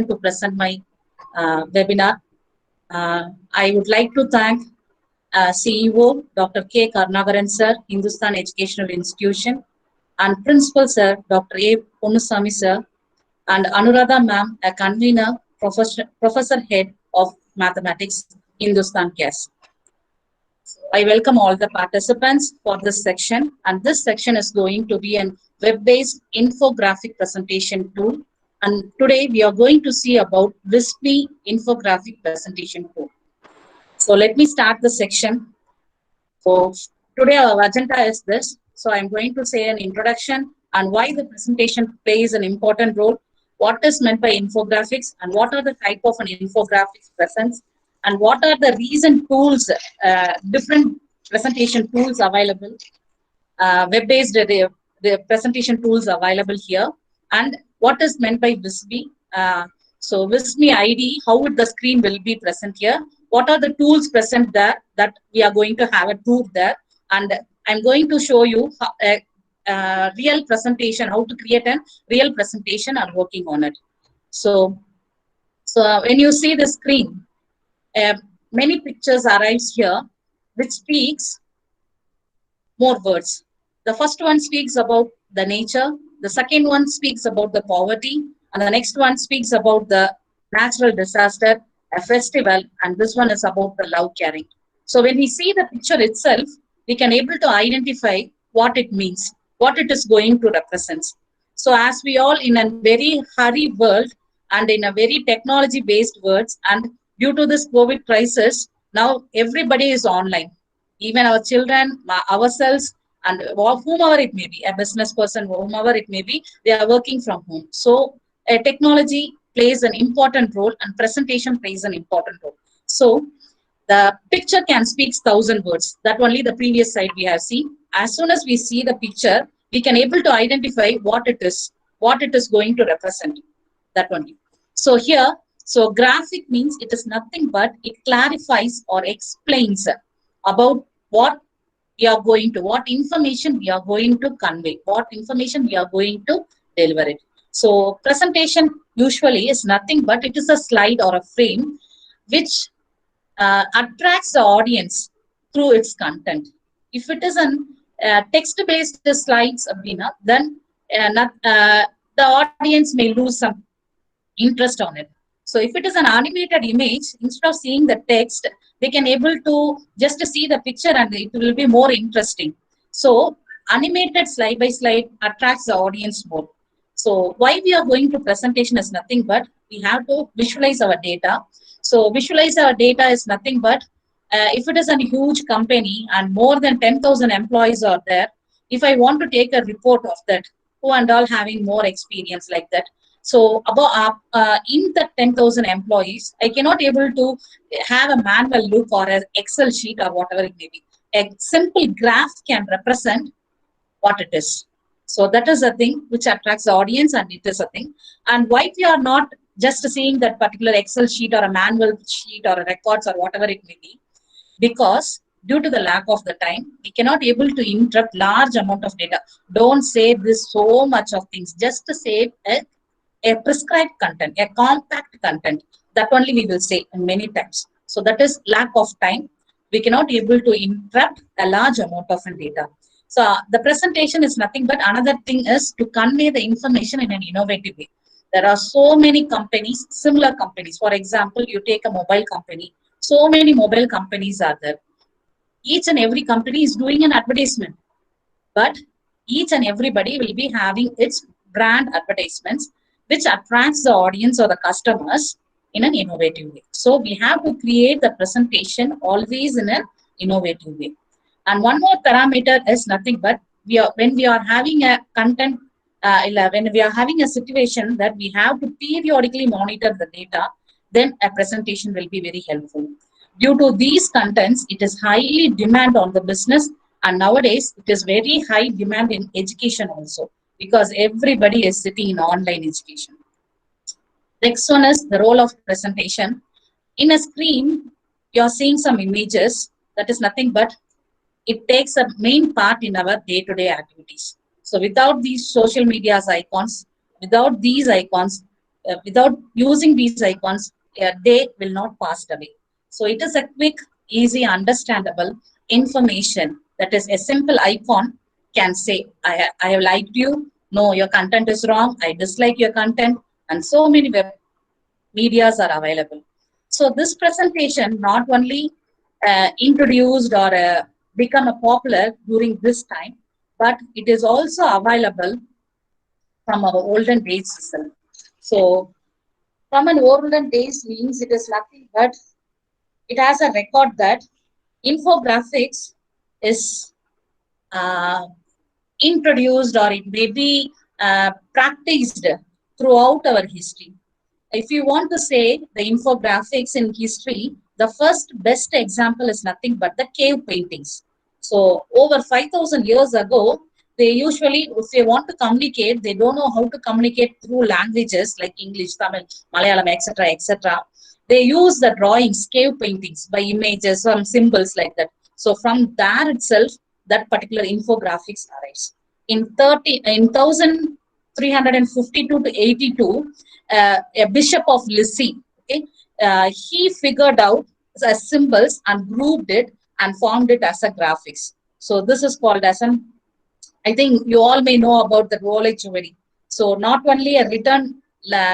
to present my webinar. I would like to thank CEO Dr. K. Karnagaran sir, Hindustan Educational Institution, and Principal sir, Dr. A. Ponusami sir, and Anuradha ma'am, a convener, professor head of mathematics, Hindustan CAS. I welcome all the participants for this section, and this section is going to be a web-based infographic presentation tool. And today we are going to see about WISPy infographic presentation tool. So let me start the section. So today our agenda is this. So I'm going to say an introduction and why the presentation plays an important role, what is meant by infographics, and what are the type of an infographics presents, and what are the recent tools, different presentation tools available, web-based the presentation tools available here, and what is meant by WISPy. So WISPy ID, how would the screen will be present here, what are the tools present there that we are going to have a tour there, and I'm going to show you a real presentation, how to create a real presentation and working on it. So when you see the screen, many pictures arrives here, which speaks more words. The first one speaks about the nature, the second one speaks about the poverty, and the next one speaks about the natural disaster, a festival, and this one is about the love caring. So when we see the picture itself, we can able to identify what it means, what it is going to represent. So as we all in a very hurry world and in a very technology based world, and due to this COVID crisis, now everybody is online. Even our children, ourselves, and whomever it may be, a business person, whomever it may be, they are working from home. So technology plays an important role and presentation plays an important role. So the picture can speak 1,000 words. That only the previous slide we have seen. As soon as we see the picture, we can able to identify what it is going to represent. That only. So here, so graphic means it is nothing but it clarifies or explains about what we are going to, what information we are going to convey, what information we are going to deliver it. So presentation usually is nothing but it is a slide or a frame which attracts the audience through its content. If it is an text-based slides, then the audience may lose some interest on it. So if it is an animated image, instead of seeing the text, they can able to just see the picture and it will be more interesting. So animated slide by slide attracts the audience more. So why we are going to presentation is nothing but we have to visualize our data. So visualize our data is nothing but if it is a huge company and more than 10,000 employees are there, if I want to take a report of that, who and all having more experience like that. So about in the 10,000 employees, I cannot able to have a manual look or an Excel sheet or whatever it may be. A simple graph can represent what it is. So that is a thing which attracts the audience and it is a thing. And why we are not just seeing that particular Excel sheet or a manual sheet or a records or whatever it may be, because due to the lack of the time, we cannot able to interrupt large amount of data. Don't save this so much of things, just to save a prescribed content, a compact content. That only we will say many times. So that is lack of time. We cannot able to interrupt a large amount of data. So the presentation is nothing but another thing is to convey the information in an innovative way. There are so many companies, similar companies. For example, you take a mobile company. So many mobile companies are there. Each and every company is doing an advertisement. But each and everybody will be having its brand advertisements which attracts the audience or the customers in an innovative way. So we have to create the presentation always in an innovative way. And one more parameter is nothing but when we are having a content, when we are having a situation that we have to periodically monitor the data, then a presentation will be very helpful. Due to these contents, it is highly demand on the business, and nowadays it is very high demand in education also, because everybody is sitting in online education. Next one is the role of presentation. In a screen, you are seeing some images. That is nothing but it takes a main part in our day-to-day activities. So without these social media's icons, without these icons, without using these icons, they will not pass away. So it is a quick, easy, understandable information. That is a simple icon can say, I have liked you. No, your content is wrong. I dislike your content. And so many web medias are available. So this presentation not only introduced or become a popular during this time, but it is also available from our olden days itself. So from an olden days means it is nothing but it has a record that infographics is uh, introduced or it may be practiced throughout our history. If you want to say the infographics in history, the first best example is nothing but the cave paintings. So over 5,000 years ago, they usually, if they want to communicate, they don't know how to communicate through languages like English, Tamil, Malayalam, etc., etc. They use the drawings, cave paintings by images, some symbols like that. So from there itself, that particular infographics arise. In 1352 to 82, a bishop of Lisi, okay, he figured out the symbols and grouped it and formed it as a graphics. So this is called as an, I think you all may know about the Rolex jewelry. So not only a written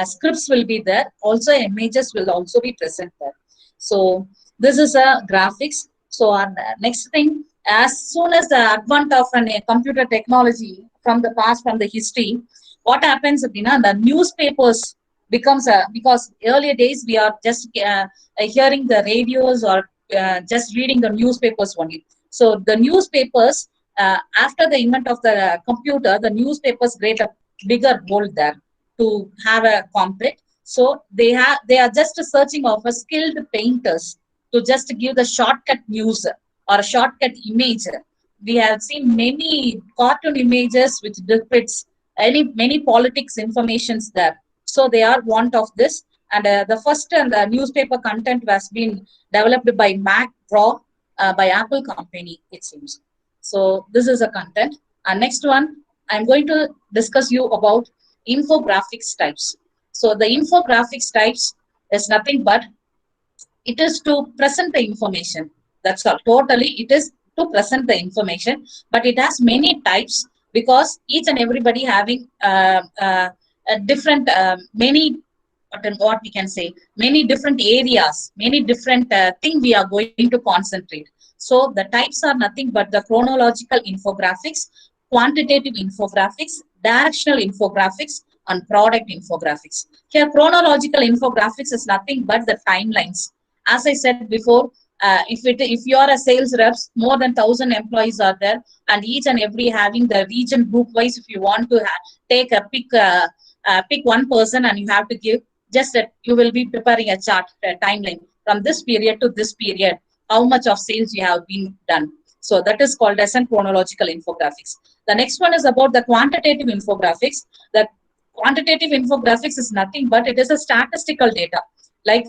scripts will be there, also images will also be present there. So this is a graphics. So our next thing, as soon as the advent of a computer technology from the past, from the history, what happens, the newspapers becomes a, because earlier days we are just hearing the radios or just reading the newspapers only. So the newspapers, after the invent of the computer, the newspapers played a bigger role there to have a complet. So they are just searching of a skilled painters to just give the shortcut news or a shortcut image. We have seen many cartoon images which depicts many politics informations there. So they are want of this. And the first newspaper content was been developed by Mac Pro by Apple company, it seems. So this is a content. And next one, I'm going to discuss you about infographics types. So the infographics types is nothing but it is to present the information. That's all. Totally, it is to present the information, but it has many types because each and everybody having a different, many, what we can say, many different areas, many different thing we are going to concentrate. So the types are nothing but the chronological infographics, quantitative infographics, directional infographics, and product infographics. Here, chronological infographics is nothing but the timelines. As I said before, if you are a sales reps, more than 1,000 employees are there, and each and every having the region group wise. If you want to take a pick one person and you have to give just that, you will be preparing a chart, a timeline from this period to this period, how much of sales you have been done. So that is called as a chronological infographics. The next one is about the quantitative infographics. The quantitative infographics is nothing but it is a statistical data like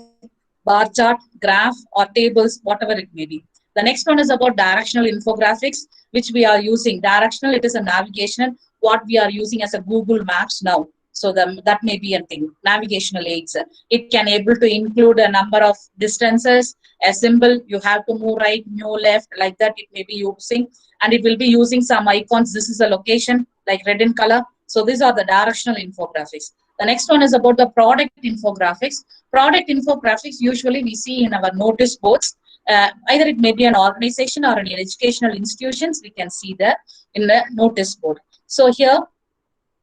bar chart, graph, or tables, whatever it may be. The next one is about directional infographics, which we are using. Directional, it is a navigational, what we are using as a Google Maps now. So that may be a thing, navigational aids. It can able to include a number of distances, a symbol, you have to move right, move left, like that it may be using. And it will be using some icons. This is a location, like red in color. So these are the directional infographics. The next one is about the product infographics. Product infographics usually we see in our notice boards. Either it may be an organization or an educational institutions, we can see that in the notice board. So here,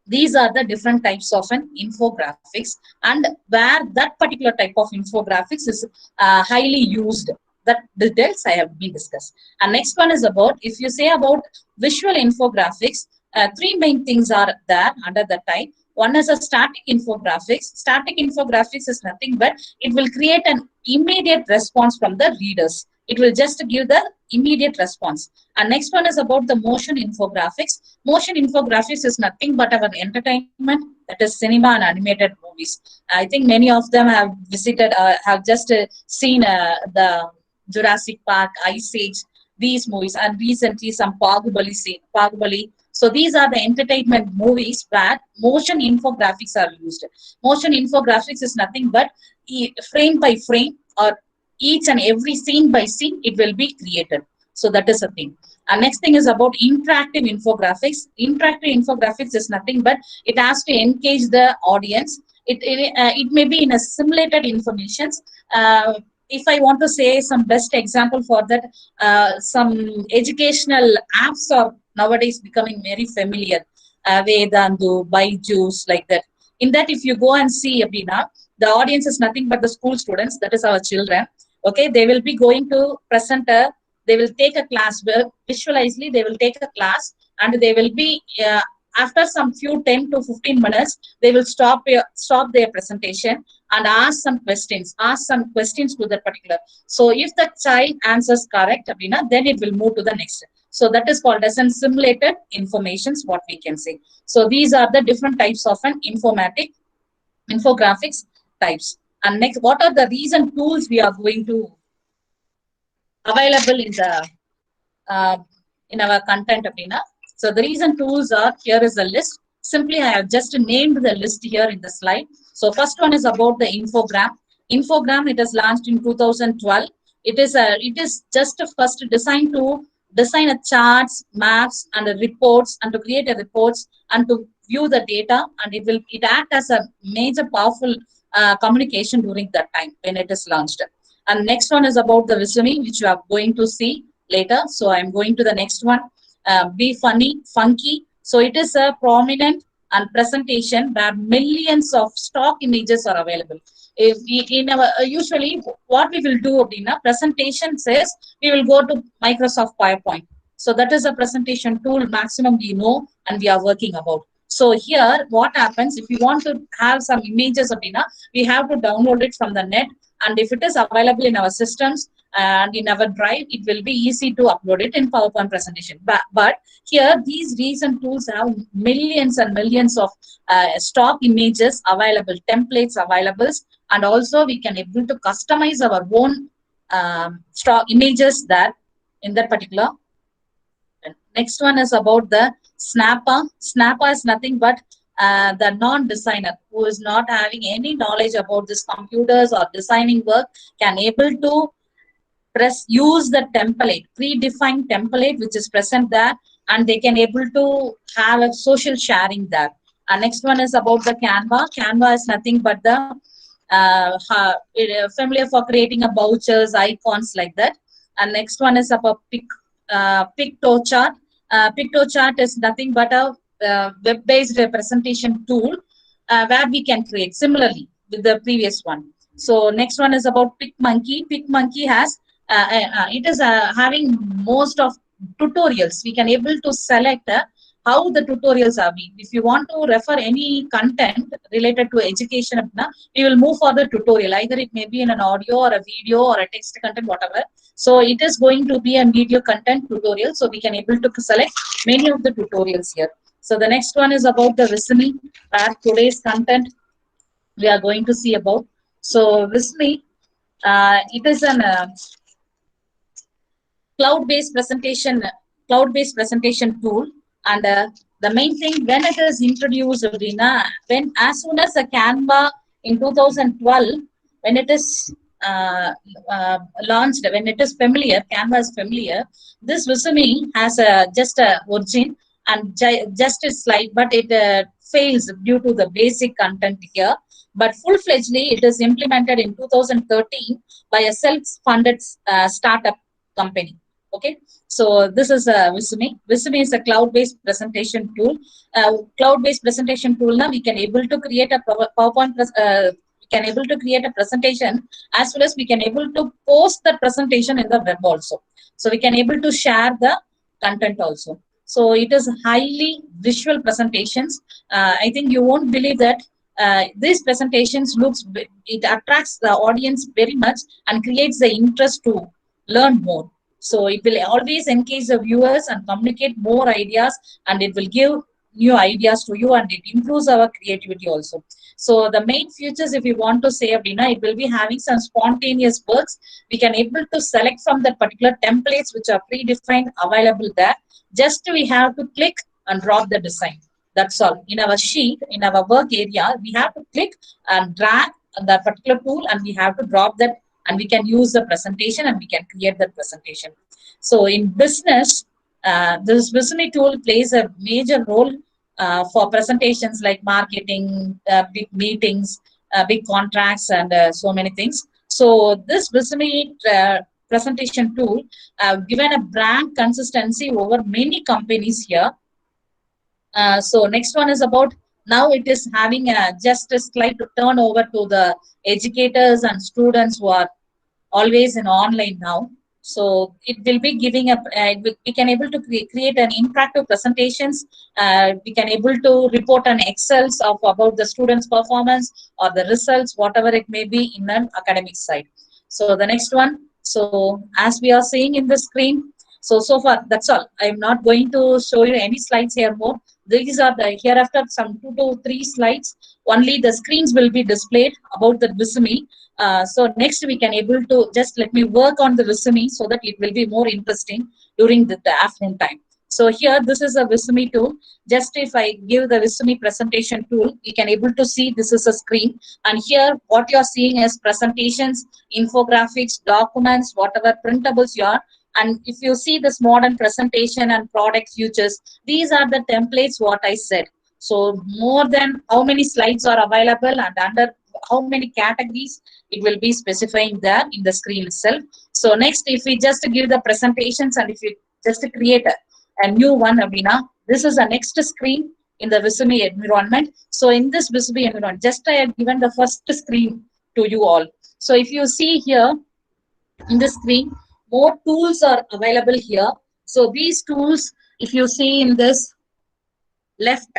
these are the different types of an infographics and where that particular type of infographics is highly used. That details I have been discussed. And next one is about, if you say about visual infographics, three main things are there under the type. One is a static infographics. Static infographics is nothing but it will create an immediate response from the readers. It will just give the immediate response. And next one is about the motion infographics. Motion infographics is nothing but our entertainment, that is cinema and animated movies. I think many of them have visited, have just seen the Jurassic Park, Ice Age, these movies, and recently some Bahubali. So these are the entertainment movies where motion infographics are used. Motion infographics is nothing but frame by frame or each and every scene by scene it will be created. So that is a thing. And next thing is about interactive infographics. Interactive infographics is nothing but it has to engage the audience. It may be in a simulated informations. If I want to say some best example for that, some educational apps are nowadays becoming very familiar. Vedantu, Byju's, like that. In that, if you go and see, Abhina, the audience is nothing but the school students, that is our children. Okay, they will be going to present a, they will take a class, visually, they will take a class and they will be, after some few 10 to 15 minutes, they will stop their presentation and ask some questions to that particular. So if the child answers correct, Abhina, then it will move to the next. So that is called as an simulated informations, what we can say. So these are the different types of an infographics types. And next, what are the recent tools we are going to available uh, in our content, Abhina? So the recent tools are, here is a list. Simply, I have just named the list here in the slide. So first one is about the infogram. Infogram, it is launched in 2012. It is just first designed to design a charts, maps, and a reports, and to create a reports and to view the data, and it act as a major powerful communication during that time when it is launched. And next one is about the resume, which you are going to see later. So I'm going to the next one. Be funny, funky. So it is a prominent and presentation where millions of stock images are available. If we, in our usually what we will do in a presentation says we will go to Microsoft PowerPoint. So that is a presentation tool maximum we know and we are working about. So here, what happens if you want to have some images, we have to download it from the net, and if it is available in our systems and in our drive, it will be easy to upload it in PowerPoint presentation. But here, these recent tools have millions and millions of stock images available, templates available, and also we can able to customize our own stock images there in that particular. Next one is about the Snapper. Snapper is nothing but the non-designer who is not having any knowledge about this computers or designing work can able to use the template, predefined template which is present there, and they can able to have a social sharing there. And next one is about the Canva. Canva is nothing but the familiar for creating a vouchers, icons, like that. And next one is about PictoChart. PictoChart is nothing but a web-based representation tool where we can create similarly with the previous one. So next one is about PicMonkey. PicMonkey has it is having most of tutorials. We can able to select how the tutorials are being. If you want to refer any content related to education, we will move for the tutorial. Either it may be in an audio or a video or a text content, whatever. So it is going to be a video content tutorial. So we can able to select many of the tutorials here. So the next one is about the resume, where today's content we are going to see about. So resume, it is an cloud-based presentation tool, and the main thing when it is introduced, when as soon as a Canva in 2012, when it is launched, when it is familiar, Canva is familiar. This resume has just a origin and just a slide, but it fails due to the basic content here. But full-fledgedly, it is implemented in 2013 by a self-funded startup company. Okay, so this is a Resume. Resume is a cloud-based presentation tool. Cloud-based presentation tool. Now we can able to create a PowerPoint. We can able to create a presentation, as well as we can able to post the presentation in the web also. So we can able to share the content also. So it is highly visual presentations. I think you won't believe that these presentations it attracts the audience very much and creates the interest to learn more. So it will always engage the viewers and communicate more ideas, and it will give new ideas to you, and it improves our creativity also. So the main features, if you want to say, Abhina, it will be having some spontaneous works. We can able to select from the particular templates which are predefined available there. Just we have to click and drop the design. That's all. In our sheet, in our work area, we have to click and drag the particular tool, and we have to drop that, and we can use the presentation, and we can create that presentation. So in business, this Visumi tool plays a major role for presentations like marketing, big meetings, big contracts, and so many things. So this Visumi presentation tool given a brand consistency over many companies here. So next one is about, now it is having just a slide to turn over to the educators and students who are always in online now. So it will be giving a, we can able to create an interactive presentations. We can able to report on Excels of about the students' performance or the results, whatever it may be in an academic side. So the next one. So as we are seeing in the screen, so far that's all. I'm not going to show you any slides here more. These are the hereafter some 2 to 3 slides. Only the screens will be displayed about the Visumi. So next we can able to just let me work on the Visumi so that it will be more interesting during the afternoon time. So here this is a Visumi tool. Just if I give the Visumi presentation tool, you can able to see this is a screen, and here what you are seeing is presentations, infographics, documents, whatever printables you are. And if you see this modern presentation and product futures, these are the templates what I said. So more than how many slides are available and under how many categories, it will be specifying there in the screen itself. So next, if we just give the presentations and if we just create a new one, Abhina, this is the next screen in the Visumi environment. So in this Visumi environment, just I have given the first screen to you all. So if you see here in the screen, more tools are available here. So these tools, if you see in this left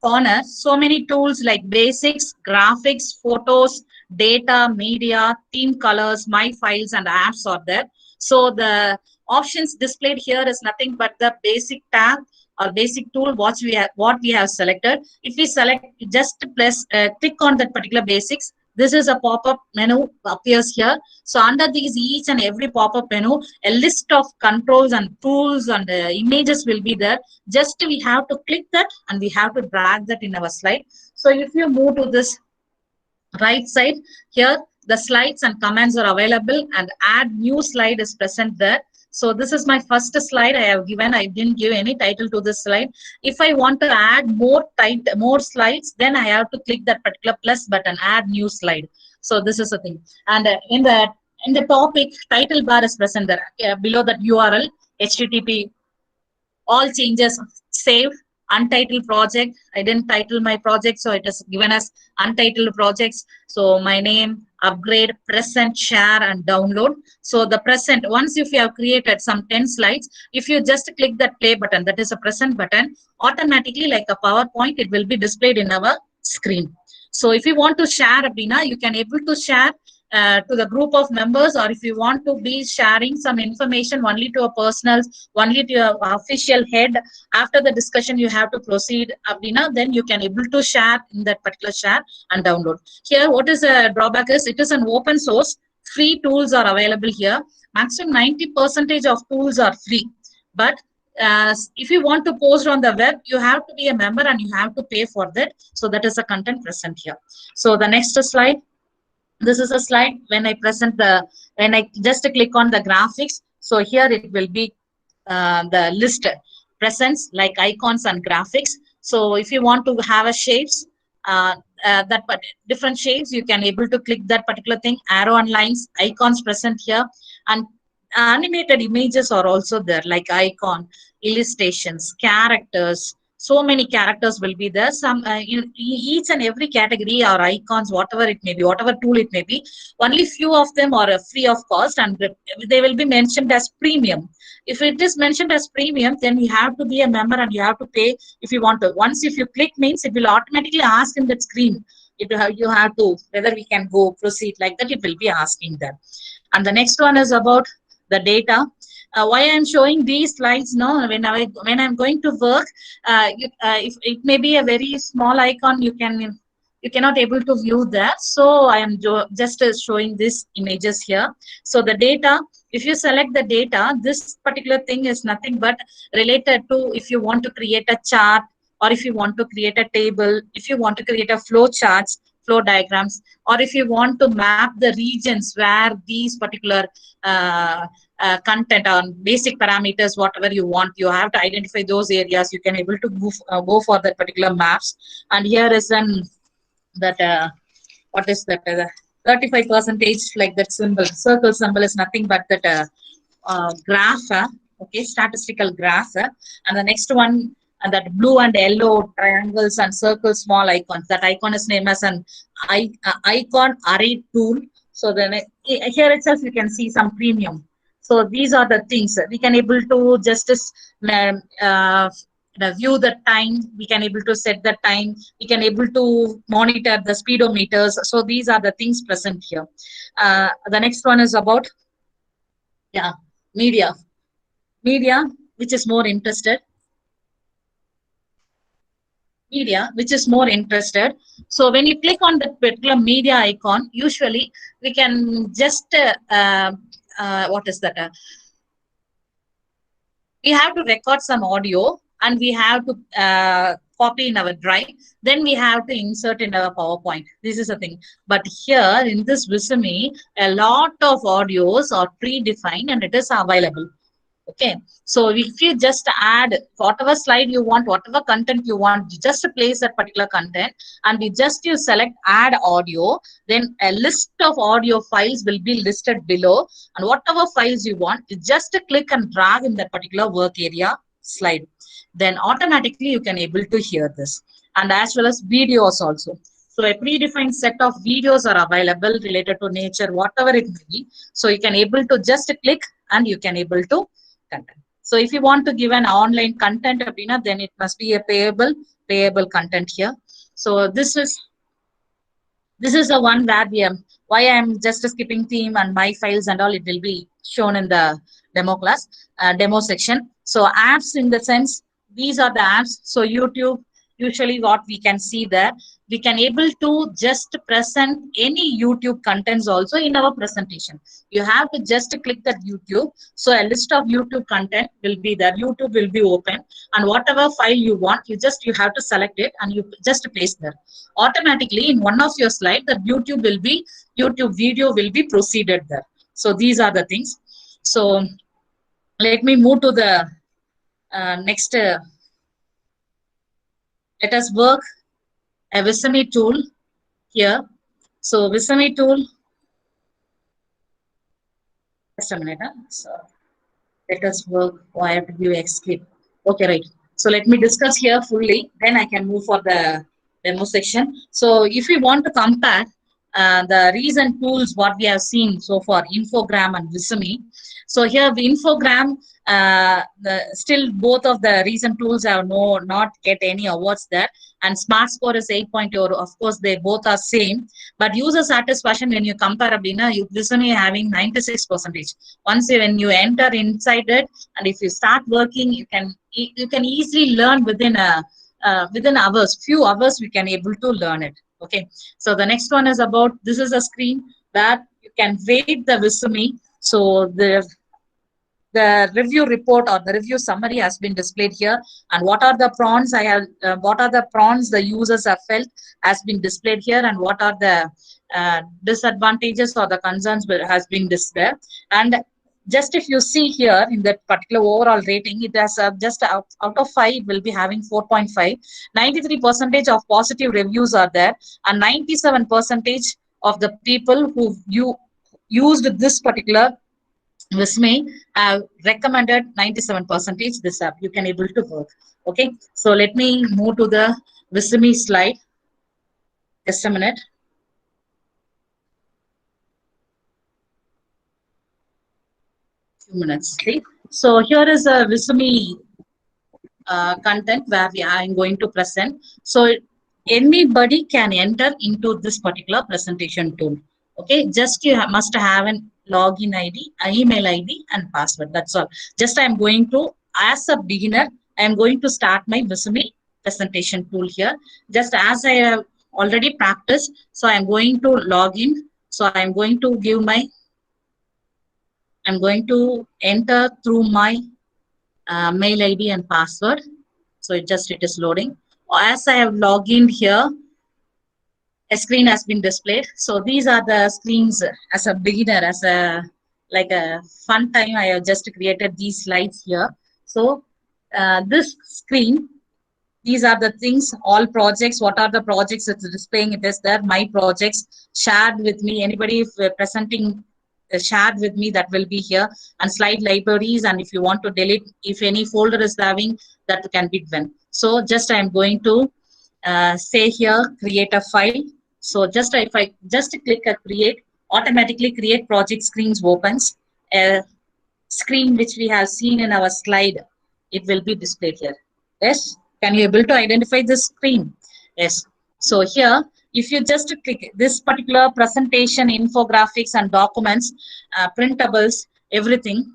corner, so many tools like basics, graphics, photos, data, media, theme colors, my files, and apps are there. So the options displayed here is nothing but the basic tab or basic tool what we have selected. If we select, just press click on that particular basics. This is a pop-up menu appears here. So under these each and every pop-up menu, a list of controls and tools and images will be there. Just we have to click that and we have to drag that in our slide. So if you move to this right side here, the slides and comments are available, and add new slide is present there. So this is my first slide I have given. I didn't give any title to this slide. If I want to add more slides, then I have to click that particular plus button, add new slide. So this is the thing. And in the topic, title bar is present there. Below that URL, HTTP, all changes saved, untitled project. I didn't title my project, so it is given as untitled projects. So my name, upgrade, present, share, and download. So the present, once if you have created some 10 slides, if you just click that play button, that is a present button, automatically like a PowerPoint, it will be displayed in our screen. So if you want to share, Abhina, you can able to share to the group of members, or if you want to be sharing some information only to a personal, only to your official head, after the discussion you have to proceed, Abhina, then you can able to share in that particular share and download. Here, what is a drawback is it is an open source, free tools are available here. Maximum 90% of tools are free, but if you want to post on the web, you have to be a member and you have to pay for that. So that is the content present here. So the next slide. This is a slide when I present when I just click on the graphics. So here it will be the list presents like icons and graphics. So if you want to have a shapes, that different shapes, you can able to click that particular thing, arrow and lines, icons present here, and animated images are also there like icon, illustrations, characters. So many characters will be there. Some each and every category or icons, whatever it may be, whatever tool it may be, only few of them are free of cost, and they will be mentioned as premium. If it is mentioned as premium, then you have to be a member and you have to pay if you want to. Once if you click means, it will automatically ask in that screen. You have to whether we can go proceed like that. It will be asking that. And the next one is about the data. Why I'm showing these slides now, when I'm going to work, if it may be a very small icon, you can you cannot able to view that. So I am just showing this images here. So the data, if you select the data, this particular thing is nothing but related to if you want to create a chart, or if you want to create a table, if you want to create a flow charts, flow diagrams, or if you want to map the regions where these particular content on basic parameters, whatever you want, you have to identify those areas. You can able to go for that particular maps. And here is an that what is that 35 percentage, like that symbol, circle symbol is nothing but that graph, okay, statistical graph. And the next one, and that blue and yellow triangles and circles, small icons, that icon is named as an icon array tool. So then here itself you can see some premium. So these are the things we can able to just view the time, we can able to set the time, we can able to monitor the speedometers. So these are the things present here. The next one is about media, which is more interested, so when you click on that particular media icon, usually we can just what is that we have to record some audio, and we have to copy in our drive, then we have to insert in our PowerPoint. This is the thing. But here in this Visome, a lot of audios are predefined and it is available. Okay, so if you just add whatever slide you want, whatever content you want, you just place that particular content, and you select add audio, then a list of audio files will be listed below, and whatever files you want, you just click and drag in that particular work area slide, then automatically you can able to hear this. And as well as videos also. So a predefined set of videos are available related to nature, whatever it may be. So you can able to just click and you can able to content. So if you want to give an online content, then it must be a payable content here. So this is the one where why I am just skipping theme and my files and all, it will be shown in the demo class, demo section. So apps, in the sense, these are the apps. So YouTube, usually what we can see there, we can able to just present any YouTube contents also in our presentation. You have to just click that YouTube. So a list of YouTube content will be there. YouTube will be open, and whatever file you want, you have to select it and you just paste there. Automatically in one of your slides, the YouTube video will be proceeded there. So these are the things. So let me move to the next. Let us work a Visome tool here. So Visome tool. Just a minute. So let us work. Oh, I have to give escape. Okay, right. So let me discuss here fully. Then I can move for the demo section. So if we want to compare the recent tools what we have seen so far, Infogram and Visome. So here the Infogram, still both of the recent tools have not get any awards there, and Smart Score is 8.0. Of course, they both are same, but user satisfaction when you compare, Visome having 96%. Once when you enter inside it, and if you start working, you can easily learn within hours, few hours we can able to learn it. Okay, so the next one is about, this is a screen that you can rate the Visome. So the review report or the review summary has been displayed here, and what are the prawns the users have felt has been displayed here, and what are the disadvantages or the concerns has been displayed. And just if you see here in that particular overall rating, it has just out of 5 will be having 4.5. 93% of positive reviews are there, and 97% of the people who used this particular Visome have recommended 97% this app. You can able to work. Okay, so let me move to the Visome slide. Just a minute. Few minutes. Okay. So here is a Visome content where I am going to present. So anybody can enter into this particular presentation tool. Okay, just you must have an login ID, email ID, and password. That's all. Just I am going to, as a beginner, I am going to start my Visome presentation tool here. Just as I have already practiced. So I'm going to log in. So I'm going to I'm going to enter through my mail ID and password. So it is loading. As I have logged in here, a screen has been displayed. So these are the screens as a beginner, as a like a fun time. I have just created these slides here. So this screen, these are the things, all projects, what are the projects it's displaying, it is there, my projects shared with me, anybody if presenting shared with me, that will be here, and slide libraries, and if you want to delete, if any folder is having, that can be done. So just I am going to say here, create a file. So just if I just click a create, automatically create project screens opens. Screen which we have seen in our slide, it will be displayed here. Yes, can you able to identify this screen? Yes. So here, if you just click this particular presentation, infographics and documents, printables, everything,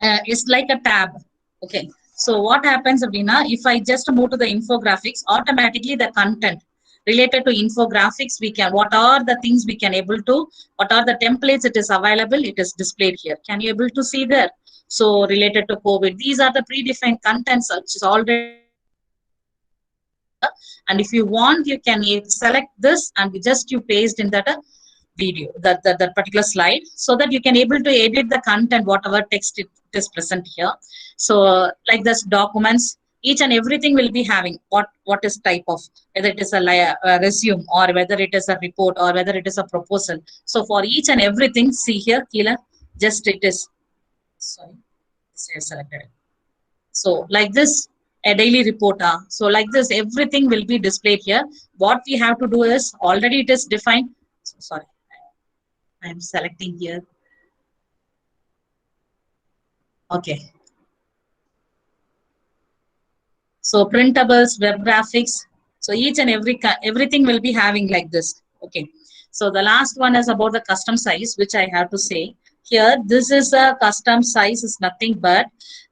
it's like a tab. Okay. So what happens, Abhina, if I just move to the infographics, automatically the content related to infographics, we can, what are the things we can able to, what are the templates it is available, it is displayed here. Can you able to see there? So related to COVID, these are the predefined contents which is already here. And if you want, you can select this and just you paste in that video, that particular slide, so that you can able to edit the content, whatever text it is present here. So like this documents, each and everything will be having what is type of, whether it is a resume, or whether it is a report, or whether it is a proposal. So for each and everything, see here, Keela, just it is, sorry, selected. So like this, a daily reporter. So like this, everything will be displayed here. What we have to do is, already it is defined. So, sorry, I'm selecting here. Okay. So printables, web graphics. So each and everything will be having like this. Okay. So the last one is about the custom size, which I have to say here. This is a custom size, is nothing but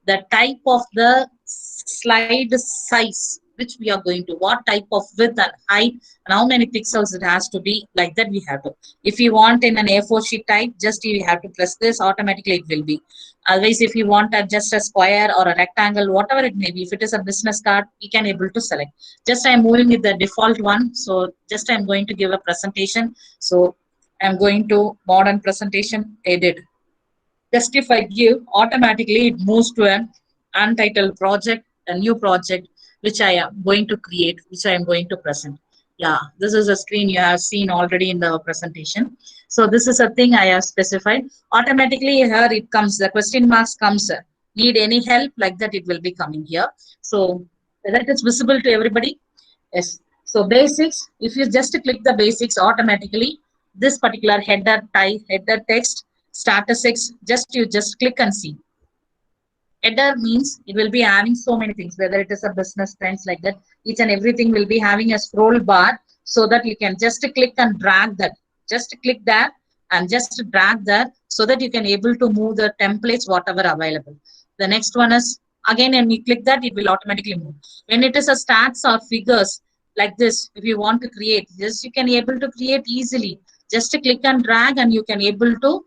the type of the slide size which we are going to, what type of width and height and how many pixels it has to be, like that we have to. If you want in an A4 sheet type, just you have to press this, automatically it will be. Otherwise, if you want just a square or a rectangle, whatever it may be, if it is a business card, we can able to select. Just I'm moving with the default one. So just I'm going to give a presentation. So I'm going to modern presentation, edit. Just if I give, automatically it moves to an untitled project, a new project, which I am going to create, which I am going to present. Yeah, this is a screen you have seen already in the presentation. So this is a thing I have specified. Automatically here it comes, the question marks comes, need any help, like that it will be coming here. So that is visible to everybody. Yes. So basics, if you just click the basics, automatically this particular header type, header text, statistics, you just click and see. Header means it will be having so many things, whether it is a business trends, like that. Each and everything will be having a scroll bar, so that you can just click and drag that. Just click that and just drag that, so that you can able to move the templates, whatever available. The next one is, again, when you click that, it will automatically move. When it is a stats or figures, like this, if you want to create this, you can able to create easily. Just click and drag and you can able to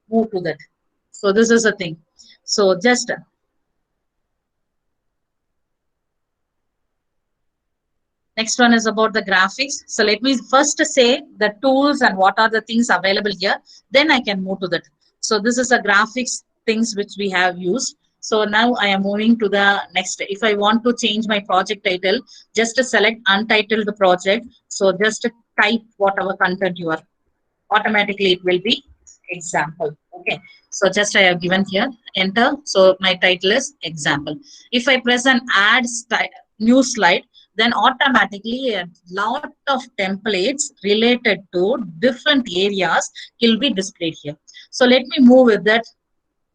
move to that. So this is a thing. So just next one is about the graphics. So let me first say the tools and what are the things available here. Then I can move to that. So this is a graphics things which we have used. So now I am moving to the next. If I want to change my project title, just to select untitled project. So just type whatever content you are, automatically it will be example. Okay. So just I have given here, enter. So my title is example. If I press an add new slide, then automatically a lot of templates related to different areas will be displayed here. So let me move with that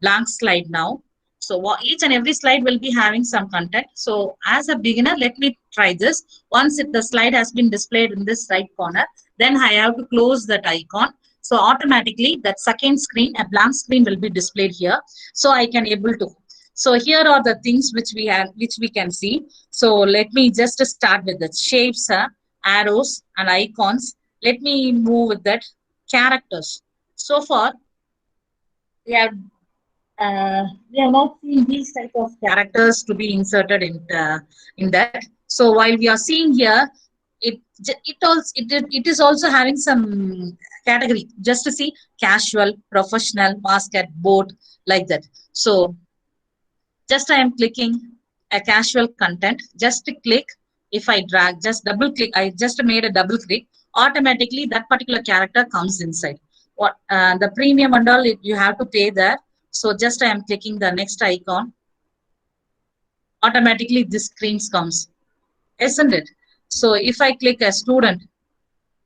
blank slide now. So each and every slide will be having some content. So as a beginner, let me try this. Once the slide has been displayed in this right corner, then I have to close that icon. So automatically that second screen, a blank screen will be displayed here. So I can able to. So here are the things which we have, which we can see. So let me just start with the shapes. arrows and icons. Let me move with that. Characters. So far, we have we have not seen these type of characters to be inserted in that. So while we are seeing here, it is also having some category just to see casual, professional, basket, boat, like that. So just I am clicking a casual content. Just to click, if I drag, just double click, I just made a double click, automatically that particular character comes inside. What the premium and all, you have to pay there. So just I am clicking the next icon, automatically this screen comes, isn't it? So if I click a student,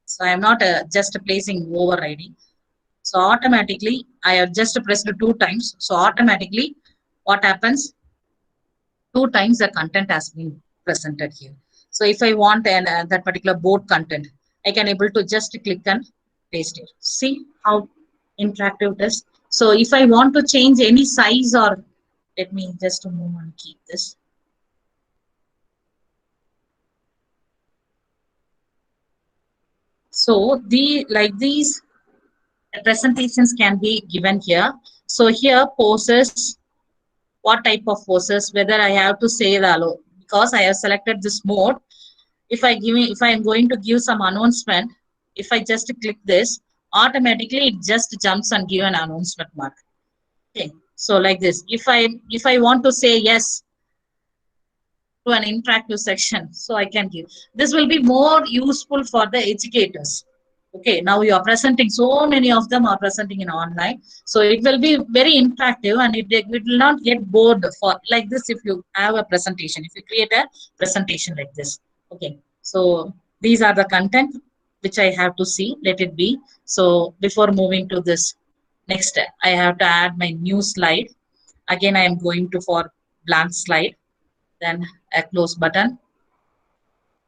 so I am not just placing overriding. So automatically I have just pressed 2 times. So automatically what happens, 2 times the content has been presented here. So if I want that particular board content, I can able to just click and paste it. See how interactive it is. So if I want to change any size, or let me just move and keep this. So like these presentations can be given here. So here poses, what type of poses, whether I have to say the allow, because I have selected this mode. If I am going to give some announcement, if I just click this, automatically it just jumps and give an announcement mark. Okay, so like this, if I want to say yes to an interactive section, so I can give. This will be more useful for the educators. Okay, now you are presenting, so many of them are presenting in online. So it will be very interactive, and it will not get bored for like this if you have a presentation, if you create a presentation like this. Okay, so these are the content which I have to see, let it be. So before moving to this next, I have to add my new slide. Again, I am going to for blank slide, then a close button,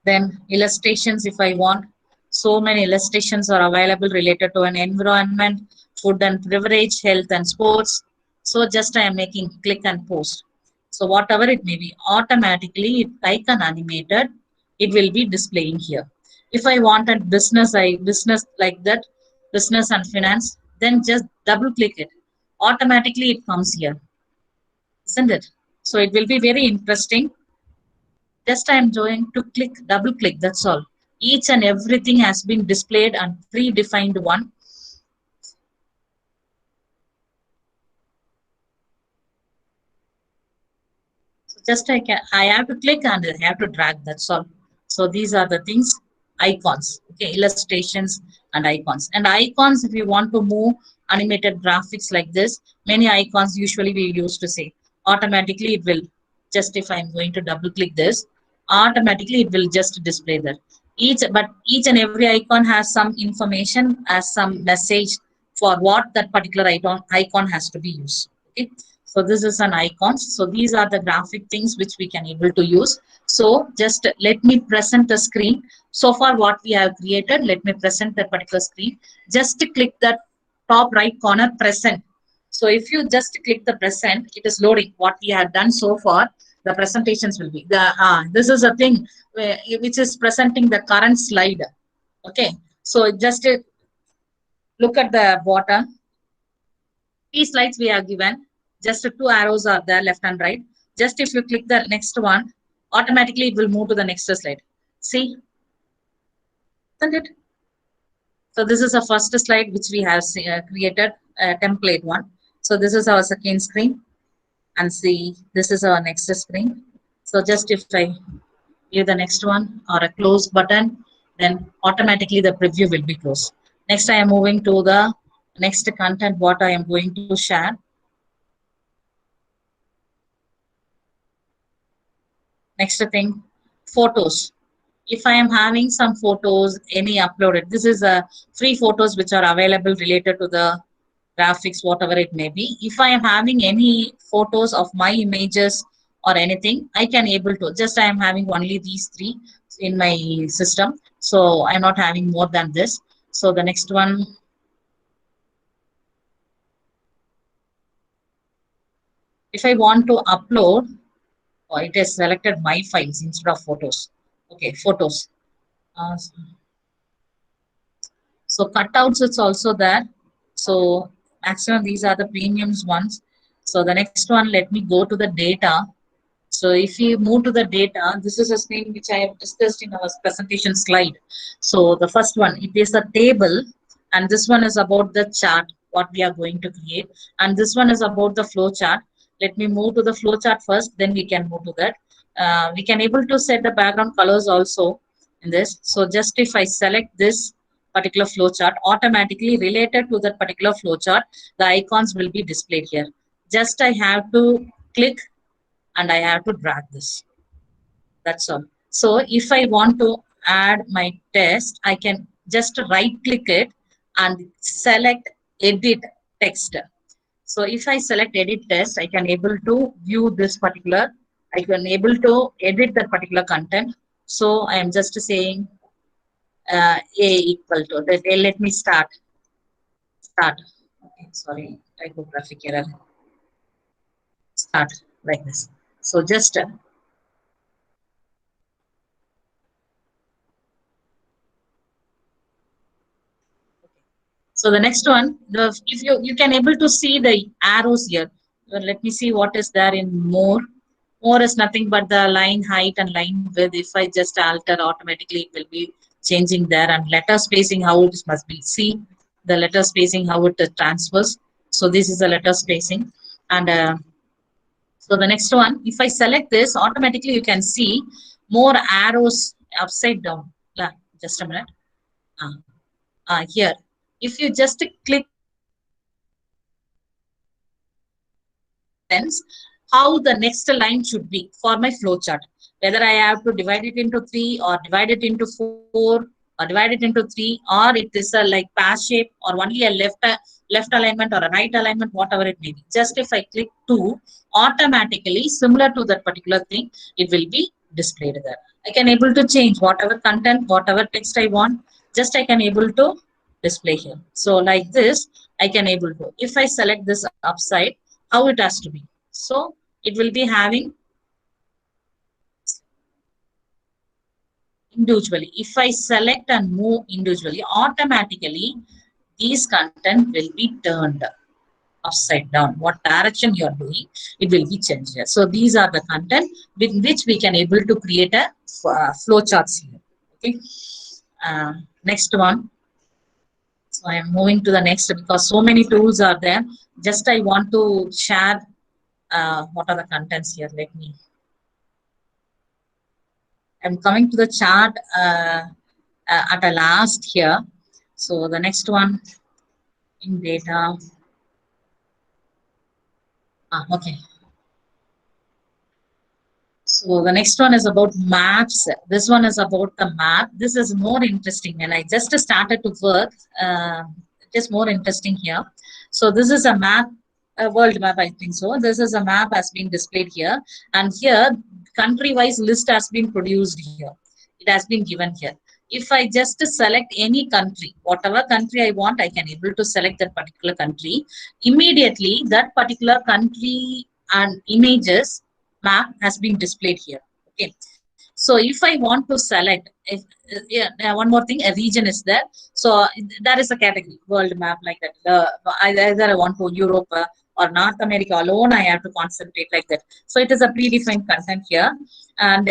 then illustrations if I want. So many illustrations are available related to an environment, food and beverage, health and sports. So just I am making click and post. So whatever it may be, automatically it icon animated, it will be displaying here. If I wanted business like that, business and finance, then just double click it, automatically it comes here, isn't it? So it will be very interesting. Just I am going to click, double click, that's all. Each and everything has been displayed and predefined one. So just I have to click and I have to drag, that's all. So these are the things, icons, okay, illustrations and icons. And icons, if you want to move animated graphics like this, many icons usually we used to say, automatically it will, just if I'm going to double click this, automatically it will just display that. Each and every icon has some information, has some message for what that particular icon has to be used. Okay. So this is an icon. So these are the graphic things which we can able to use. So just let me present the screen. So far what we have created, let me present that particular screen. Just to click that top right corner, present. So if you just click the present, it is loading what we have done so far. The presentations will be this is a thing which is presenting the current slide. Okay, so just look at the bottom. 3 slides we are given. Just 2 arrows are there, left and right. Just if you click the next one, automatically it will move to the next slide. See, isn't it? So this is the first slide which we have created, template one. So this is our second screen, and see, this is our next screen. So just if I give the next one or a close button, then automatically the preview will be closed. Next, I am moving to the next content, what I am going to share. Next thing, photos. If I am having some photos, any uploaded, this is a free photos which are available related to the graphics, whatever it may be. If I am having any photos of my images or anything, I can able to, just I am having only these 3 in my system. So I'm not having more than this. So the next one, if I want to upload, it has selected my files instead of photos. Okay, photos. Uh, so cutouts it's also there. So maximum these are the premiums ones. So the next one, let me go to the data. So if you move to the data, this is a screen which I have discussed in our presentation slide. So the first one, it is a table, and this one is about the chart, what we are going to create. And this one is about the flow chart. Let me move to the flow chart first, then we can move to that. We can able to set the background colors also in this. So just if I select this particular flow chart, automatically related to that particular flow chart, the icons will be displayed here. Just I have to click and I have to drag this. That's all. So if I want to add my test, I can just right click it and select edit text. So if I select edit test, I can able to view this particular, I can able to edit that particular content. So I am just saying A equal to, let me start. Okay, sorry, typographic error. Start like this. So just so the next one, if you can able to see the arrows here. Let me see what is there in more. More is nothing but the line height and line width. If I just alter, automatically it will be changing there. And letter spacing, how it must be. See the letter spacing, how it transfers. So this is the letter spacing. And so the next one, if I select this, automatically you can see more arrows upside down. Just a minute. Uh, Here, if you just click sense how the next line should be for my flow chart. Whether I have to divide it into 3 or divide it into 4 or divide it into 3, or it is a like pass shape or only a left alignment or a right alignment, whatever it may be. Just if I click 2, automatically similar to that particular thing, it will be displayed there. I can able to change whatever content, whatever text I want, just I can able to display here. So like this, I can able to, if I select this upside, how it has to be. So it will be having individually. If I select and move individually, automatically these content will be turned upside down. What direction you are doing, it will be changed here. So these are the content with which we can able to create a flow charts here. Okay. Next one. So I am moving to the next because so many tools are there. Just I want to share what are the contents here. Let me. I'm coming to the chart at a last here. So the next one in data. Okay. So the next one is about maps. This one is about the map. This is more interesting. When I just started to work, it is more interesting here. So this is a map, a world map, I think so. This is a map has been displayed here. And here, country-wise list has been produced here. It has been given here. If I just select any country, whatever country I want, I can able to select that particular country. Immediately, that particular country and images map has been displayed here. Okay. So if I want to select, one more thing, a region is there. So that is a category, world map like that. Either I want to Europe or North America alone, I have to concentrate like that. So it is a predefined content here. And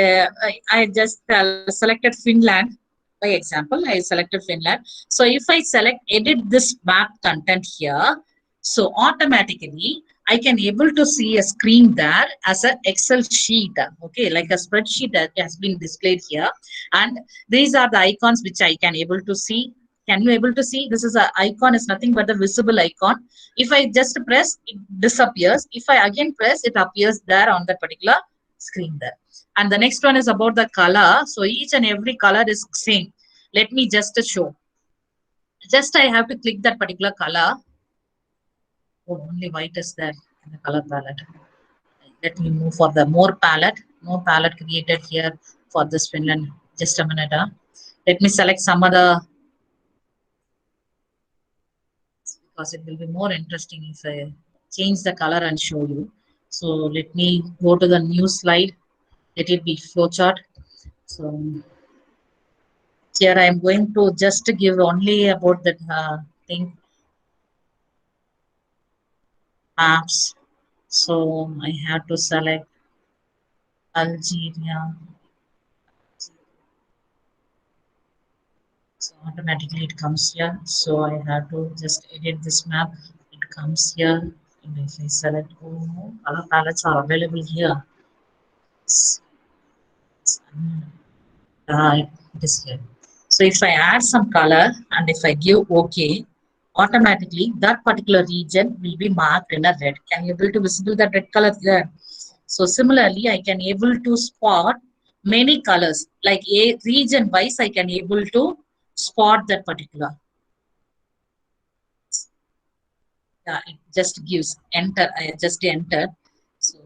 I just selected Finland. By example, I selected Finland. So if I select edit this map content here, so automatically I can able to see a screen there as an Excel sheet, okay, like a spreadsheet that has been displayed here. And these are the icons which I can able to see. Can you able to see? This is an icon, is nothing but the visible icon. If I just press, it disappears. If I again press, it appears there on that particular screen there. And the next one is about the color. So each and every color is same. Let me just show. Just I have to click that particular color. Oh, only white is there in the color palette. Let me move for the more palette. More palette created here for this Finland. Just a minute. Let me select some other because it will be more interesting if I change the color and show you. So let me go to the new slide. Let it be flowchart. So Here I am going to just give only about the thing maps. So I have to select Algeria. So automatically it comes here. So I have to just edit this map. It comes here. And if I select, oh, color palettes are available here. Yes. It is here. So if I add some color and if I give OK, automatically that particular region will be marked in a red. Can you able to visible that red color there? So similarly, I can able to spot many colors like a region wise. I can able to spot that particular. Yeah, it just gives enter. I just enter. So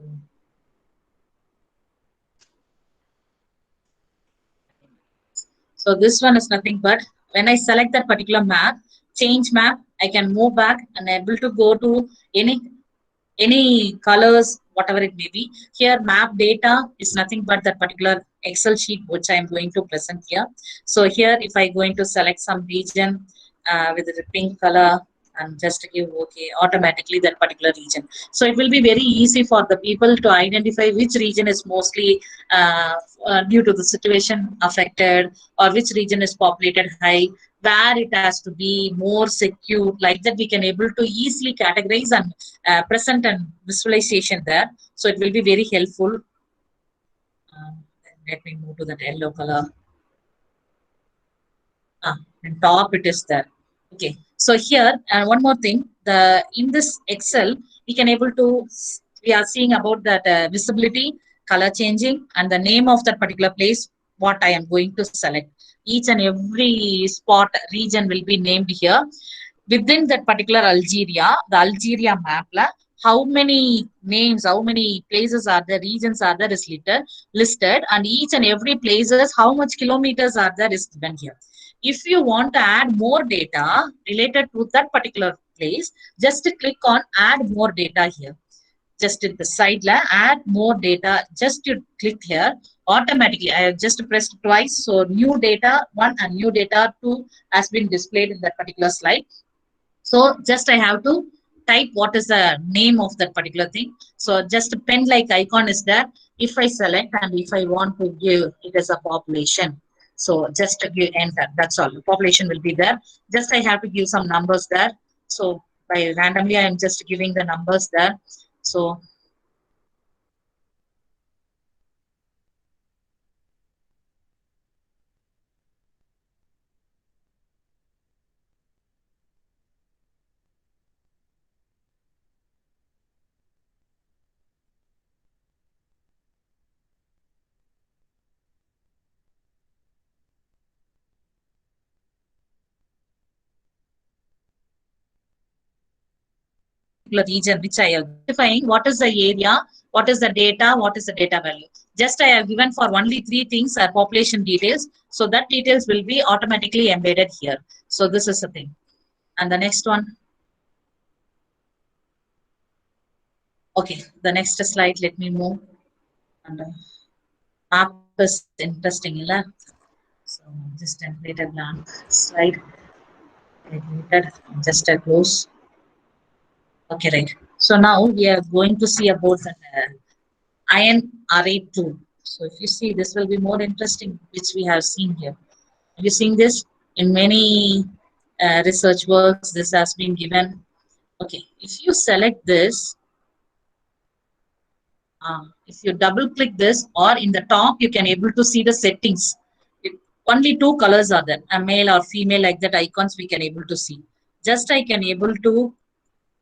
So this one is nothing but when I select that particular map, change map, I can move back and able to go to any colors, whatever it may be. Here, map data is nothing but that particular Excel sheet which I am going to present here. So here, if I going to select some region with the pink color and just give OK, automatically that particular region. So it will be very easy for the people to identify which region is mostly uh, due to the situation affected or which region is populated high, where it has to be more secure. Like that, we can able to easily categorize and present and visualization there. So it will be very helpful. Let me move to that yellow color. And top it is there. Okay. So here, one more thing, the in this Excel, we can able to, we are seeing about that visibility, color changing, and the name of that particular place, what I am going to select. Each and every spot region will be named here. Within that particular Algeria, the Algeria map, how many names, how many places are there, regions are there is listed, and each and every places, how much kilometers are there is given here. If you want to add more data related to that particular place, just click on add more data here. Just at the side, add more data. Just you click here, automatically. I have just pressed twice. So new data 1 and new data 2 has been displayed in that particular slide. So just I have to type what is the name of that particular thing. So just a pen like icon is there. If I select and if I want to give it as a population. So just to give enter, that's all. The population will be there. Just I have to give some numbers there. So by randomly, I am just giving the numbers there. So region which I have defining what is the area, what is the data, what is the data value. Just I have given for only three things are population details. So that details will be automatically embedded here. So this is the thing. And the next one. Okay, the next slide, let me move. And map is interesting, so just template a blank slide. Just a close. Okay, right. So now we are going to see about the iron array tool. So if you see, this will be more interesting, which we have seen here. Have you seen this? In many research works, this has been given. Okay, if you select this, if you double click this or in the top, you can able to see the settings. It, only two colors are there, a male or female like that icons we can able to see. Just I can able to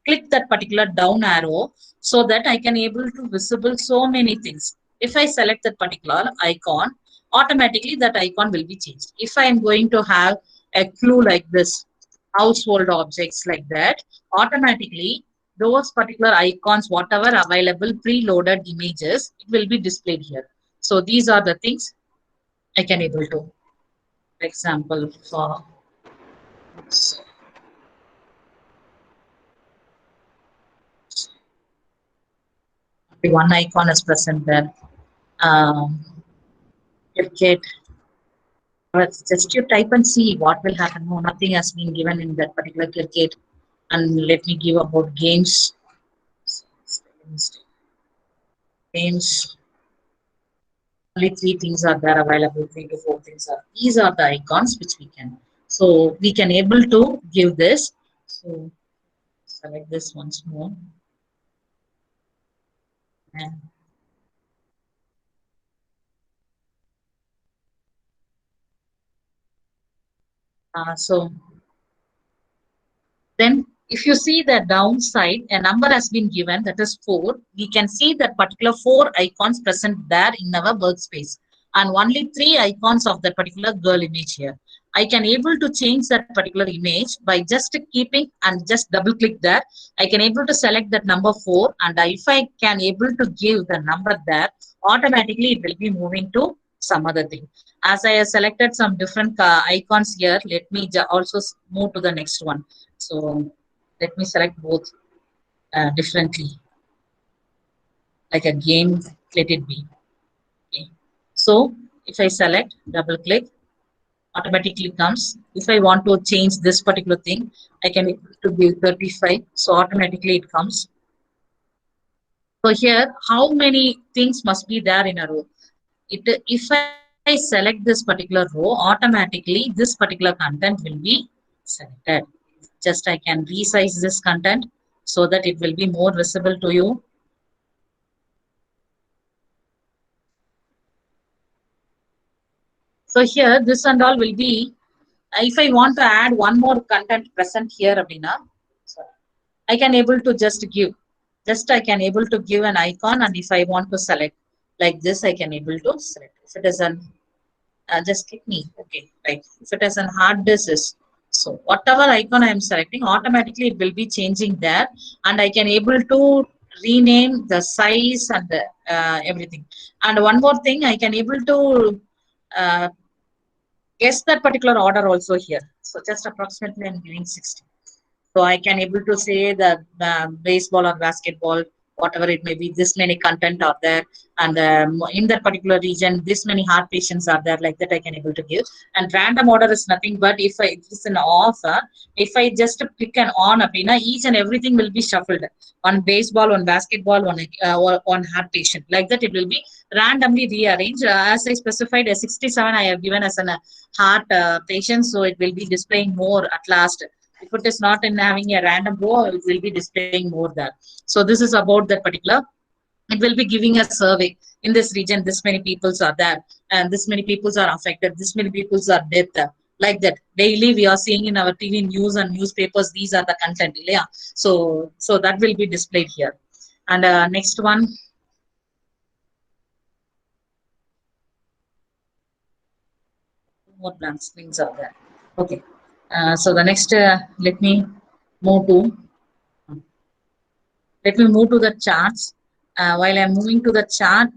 click that particular down arrow so that I can able to visible so many things. If I select that particular icon, automatically that icon will be changed. If I am going to have a clue like this, household objects like that, automatically those particular icons, whatever available preloaded images, it will be displayed here. So these are the things I can able to. For example, for one icon is present there. Um, cricket But just you type and see what will happen. No, nothing has been given in that particular cricket. And let me give about games. Games. Only three things are there available. Three to four things are. These are the icons which we can. So we can able to give this. So select this once more. And so then if you see the downside, a number has been given, that is 4. We can see that particular 4 icons present there in our workspace and only 3 icons of that particular girl image here. I can able to change that particular image by just keeping and just double click there. I can able to select that number 4, and if I can able to give the number there, automatically it will be moving to some other thing. As I have selected some different icons here, let me also move to the next one. So let me select both differently, like a game, let it be. Okay. So if I select, double click, automatically comes. If I want to change this particular thing, I can to give 35. So automatically it comes. So here, how many things must be there in a row? If I select this particular row, automatically this particular content will be selected. Just I can resize this content so that it will be more visible to you. So here, this and all will be, if I want to add one more content present here, Abhina, I can able to just I can able to give an icon, and if I want to select like this, I can able to select. If it is an, just click me, okay, right. If it is an hard disk is, so whatever icon I am selecting, automatically it will be changing there, and I can able to rename the size and the, everything. And one more thing, I can able to uh, guess that particular order also here. So just approximately I'm giving 60. So I can able to say that baseball or basketball, whatever it may be, this many content are there, and in that particular region, this many heart patients are there. Like that, I can able to give. And random order is nothing but if it's an offer, if I just click an on, apina, each and everything will be shuffled. On baseball, on basketball, or on heart patient. Like that, it will be randomly rearranged. As I specified, a 67 I have given as an heart patient, so it will be displaying more at last. If it is not in having a random row, it will be displaying more there. So this is about that particular. It will be giving a survey. In this region, this many peoples are there, and this many peoples are affected. This many peoples are dead. Like that, daily we are seeing in our TV news and newspapers. These are the content. Yeah. So that will be displayed here. And next one, more blank screens are there. Okay. So the next, let me move to let me move to the charts. While I'm moving to the chart,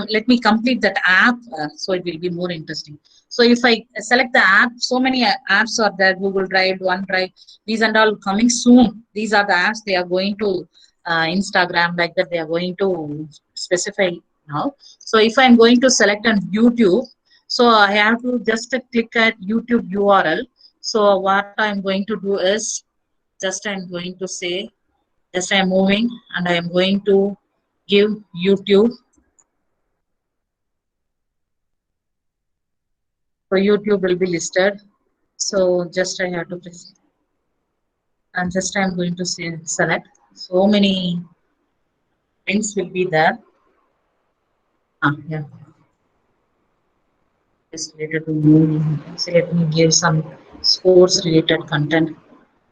let me complete that app so it will be more interesting. So if I select the app, so many apps are there, Google Drive, OneDrive, these and all coming soon. These are the apps they are going to Instagram, like that they are going to specify now. So if I'm going to select on YouTube, so I have to just click at YouTube URL. So what I'm going to do is just I'm going to say, just I am moving and I am going to give YouTube. So YouTube will be listed. So just I have to press and just I'm going to say select. So many things will be there. Yeah, it's related to movie. So let me give some sports related content.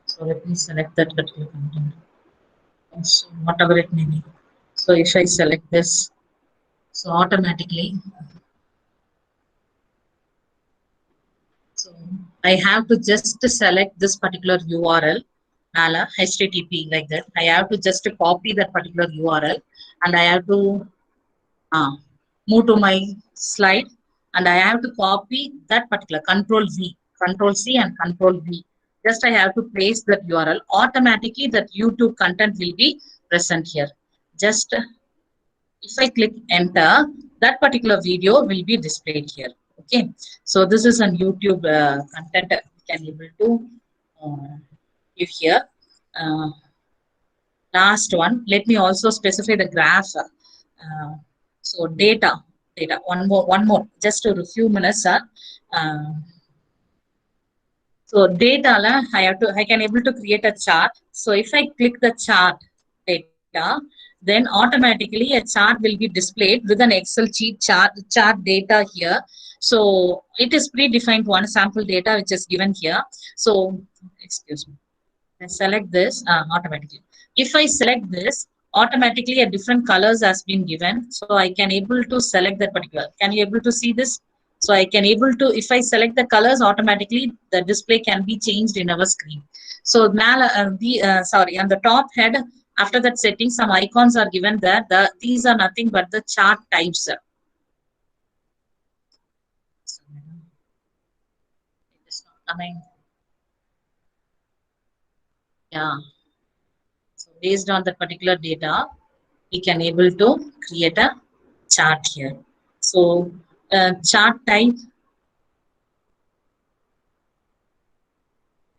So let me select that particular content. So whatever it may be. So if I select this, so automatically, so I have to just select this particular URL, Nala, HTTP like that. I have to just copy that particular URL, and I have to uh, move to my slide, and I have to copy that particular Control V, Control C and Control V. Just I have to paste that URL. Automatically that YouTube content will be present here. Just if I click enter, that particular video will be displayed here. Okay, so this is on YouTube content we can able to give here. Uh, Last one, let me also specify the graph. So data. One more, just a few minutes. Uh, so data, I can able to create a chart. So if I click the chart data, then automatically a chart will be displayed with an Excel sheet chart data here. So it is predefined one sample data which is given here. So excuse me. I select this automatically. If I select this, automatically a different colors has been given. So I can able to select that particular. Can you able to see this? So I can able to, if I select the colors, automatically the display can be changed in our screen. So now, sorry, on the top head, after that setting, some icons are given there. These are nothing but the chart types. So, it is not coming. Yeah. So based on the particular data, we can able to create a chart here. So chart type,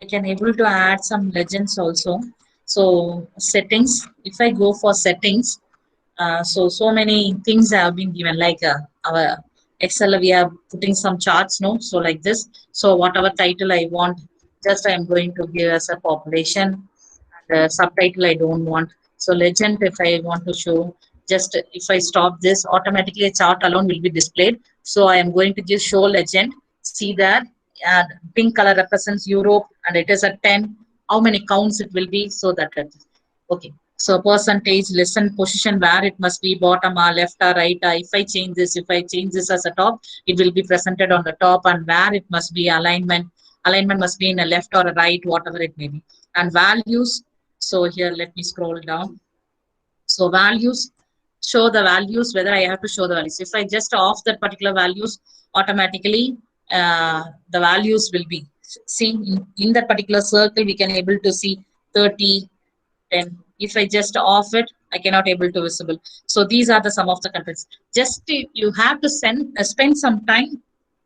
I can able to add some legends also. So settings, if I go for settings, so many things have been given like our Excel, we are putting some charts, no? So like this. So whatever title I want, just I am going to give as a population. The subtitle I don't want. So legend, if I want to show, just if I stop this, automatically a chart alone will be displayed. So I am going to just show legend. See that pink color represents Europe and it is at 10. How many counts it will be? So that okay. So percentage, lesson position where it must be bottom or left or right. If I change this as a top, it will be presented on the top, and where it must be alignment. Alignment must be in a left or a right, whatever it may be. And values. So here, let me scroll down. So values, show the values, whether I have to show the values. If I just off that particular values, automatically the values will be seen in that particular circle. We can able to see 30, 10. If I just off it, I cannot able to visible. So these are the some of the contents. Just you have to spend some time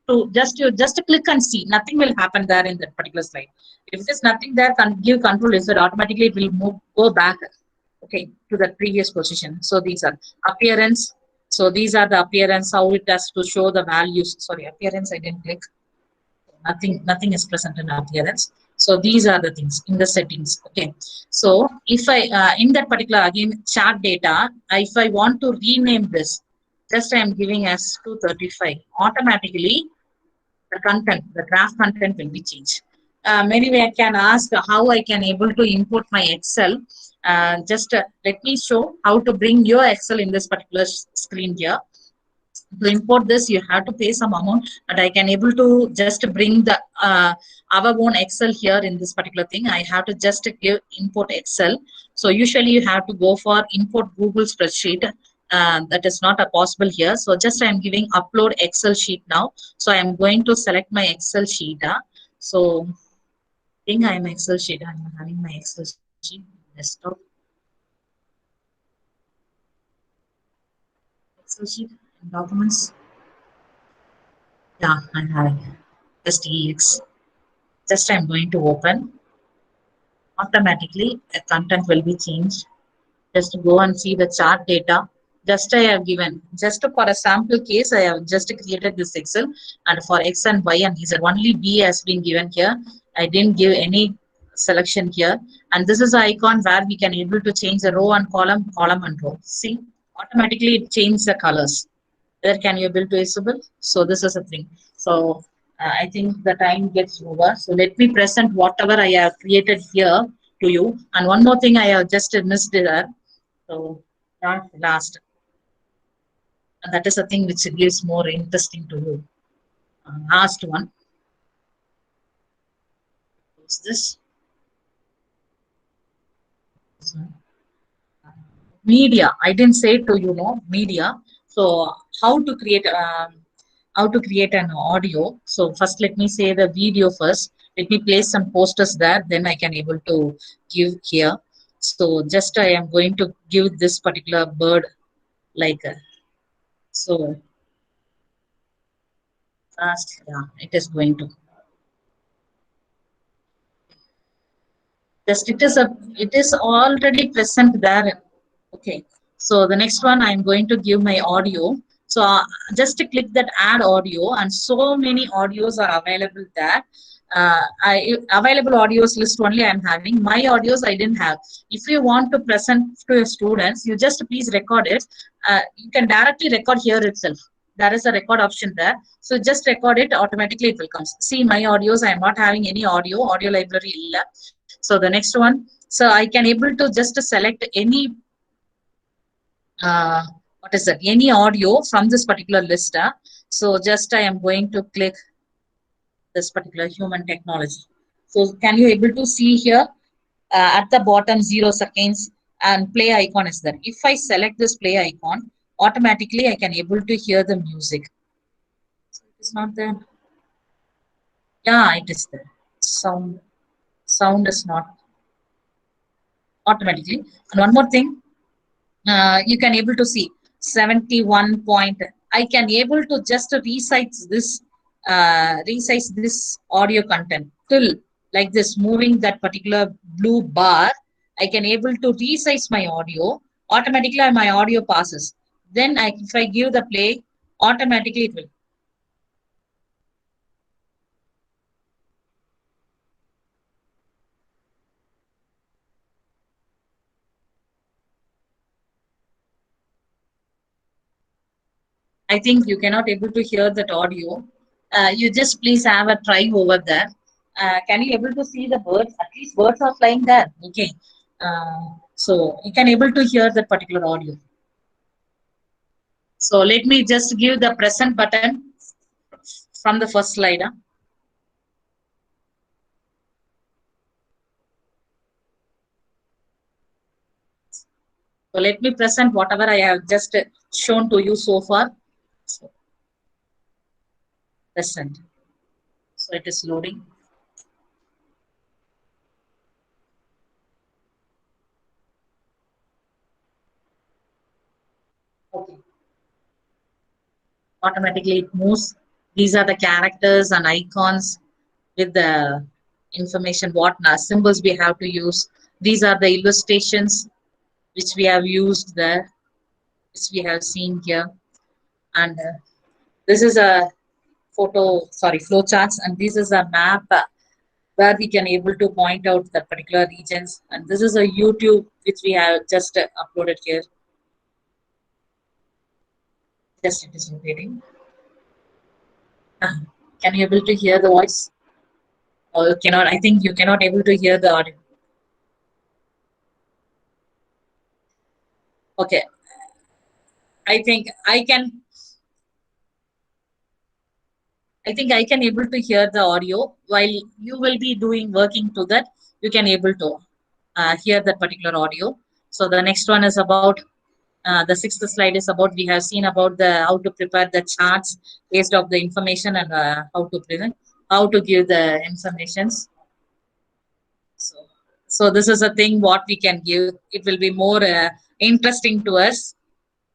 to just click and see. Nothing will happen there in that particular slide. If there's nothing there, give control is that automatically it will move go back, okay, to the previous position. So these are appearance. So these are the appearance, how it has to show the values. Sorry, appearance I didn't click. Nothing is present in appearance. So these are the things in the settings. Okay, so if I in that particular again chart data, if I want to rename this, just I am giving as 235, automatically the content, the graph content will be changed. Anyway, I can ask how I can able to import my Excel. Just let me show how to bring your Excel in this particular screen here. To import this, you have to pay some amount, but I can able to just bring the our own Excel here in this particular thing. I have to just give import Excel. So usually you have to go for import Google spreadsheet. That is not a possible here. So just I am giving upload Excel sheet now. So I am going to select my Excel sheet. So I think I am Excel sheet. I am having my Excel sheet desktop. Excel sheet documents. Yeah, I'm having just EX. Just I'm going to open. Automatically, the content will be changed. Just go and see the chart data. Just I have given, just for a sample case, I have just created this Excel, and for X and Y and Z, only B has been given here. I didn't give any selection here. And this is the icon where we can able to change the row and column and row. See, automatically it changes the colors. There can you able to visible. So this is a thing. So I think the time gets over. So let me present whatever I have created here to you. And one more thing I have just missed there. So last. And that is a thing which gives more interesting to you. Last one is this. So, media. I didn't say to you know media. So how to create an audio. So first let me say the video first. Let me place some posters there, then I can able to give here. So just I am going to give this particular bird like so Fast, yeah, it is going to. Just it is already present there. Okay. So the next one, I'm going to give my audio. So just to click that add audio, and so many audios are available there. Available audios list only I'm having. My audios I didn't have. If you want to present to your students, you just please record it. You can directly record here itself. There is a record option there. So just record it, automatically it will come. See my audios, I'm not having any audio library illa. So the next one, so I can able to just select any uh, what is that, any audio from this particular list. So just I am going to click this particular human technology. So can you able to see here at the bottom 0 seconds and play icon is there. If I select this play icon, automatically I can able to hear the music. So it is not there. Yeah, it is there. Sound is not automatically. And one more thing, you can able to see 71 point. I can able to just resize this audio content till like this, moving that particular blue bar. I can able to resize my audio, automatically my audio passes. Then if I give the play, automatically it will. I think you cannot able to hear that audio. You just please have a try over there. Can you able to see the birds? At least birds are flying there. Okay. So you can able to hear that particular audio. So let me just give the present button from the first slide. So let me present whatever I have just shown to you so far. So present. So it is loading. Okay. Automatically it moves. These are the characters and icons with the information, what symbols we have to use. These are the illustrations which we have used there, which we have seen here. And this is a flow charts, and this is a map where we can able to point out the particular regions. And this is a YouTube which we have just uploaded here. Just it is rotating. Can you able to hear the voice? Or you cannot? I think you cannot able to hear the audio. Okay, I think I can able to hear the audio while you will be doing working to that. You can able to hear that particular audio. So the next one is about the sixth slide is about, we have seen about the how to prepare the charts based of the information, and how to give the informations. So, so this is a thing what we can give. It will be more interesting to us.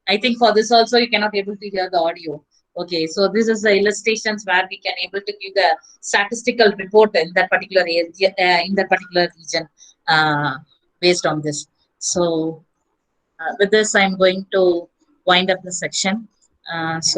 I think for this also you cannot able to hear the audio. Okay, so this is the illustrations where we can able to give the statistical report in that particular area, in that particular region, uh, based on this. So with this, I'm going to wind up the section. So.